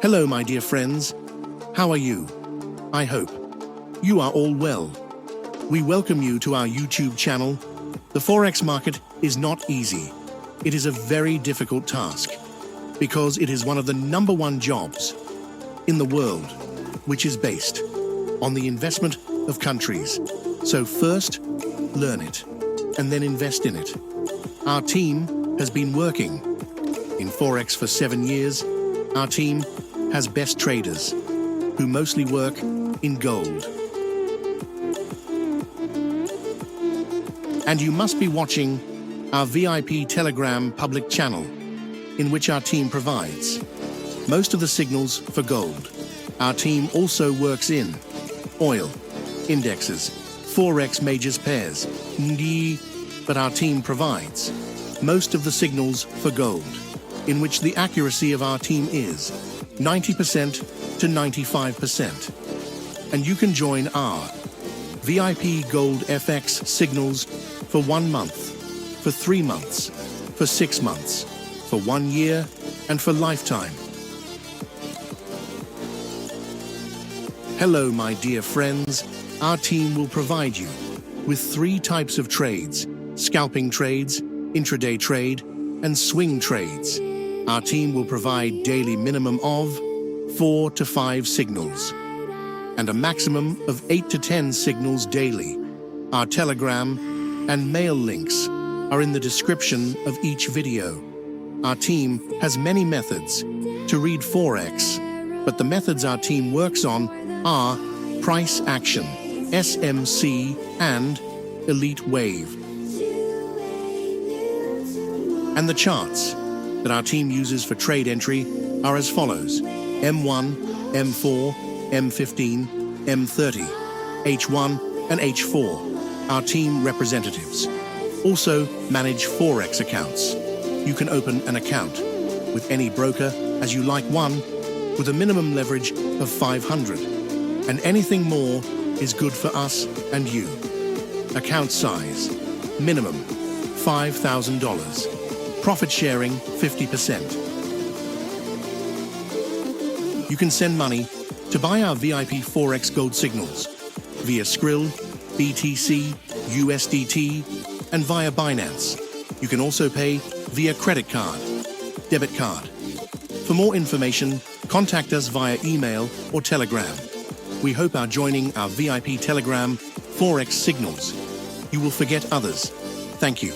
Hello, my dear friends. How are you? I hope you are all well. We welcome you to our YouTube channel. The Forex market is not easy. It is a very difficult task because it is one of the #1 jobs in the world, which is based on the investment of countries. So first, learn it and then invest in it. Our team has been working in Forex for 7 years. Our team has best traders who mostly work in gold. And you must be watching our VIP Telegram public channel, in which our team provides most of the signals for gold. Our team also works in oil, indexes, Forex majors pairs, but our team provides most of the signals for gold, in which the accuracy of our team is 90% to 95%. And you can join our VIP Gold FX signals for 1 month, for 3 months, for 6 months, for 1 year, and for lifetime. Hello, my dear friends. Our team will provide you with 3 types of trades: scalping trades, intraday trade, and swing trades. Our team will provide daily minimum of 4 to 5 signals and a maximum of 8 to 10 signals daily. Our Telegram and mail links are in the description of each video. Our team has many methods to read Forex, but the methods our team works on are price action, SMC, and elite wave. And the charts that our team uses for trade entry are as follows: M1, M4, M15, M30, H1, and H4. Our team representatives also manage Forex accounts. You can open an account with any broker as you like, one with a minimum leverage of 500, and anything more is good for us and you. Account size: minimum $5,000. Profit sharing 50%. You can send money to buy our VIP Forex gold signals via Skrill, BTC, USDT, and via Binance. You can also pay via credit card, debit card. For more information, contact us via email or Telegram. We hope our joining our VIP Telegram Forex signals, you will forget others. Thank you.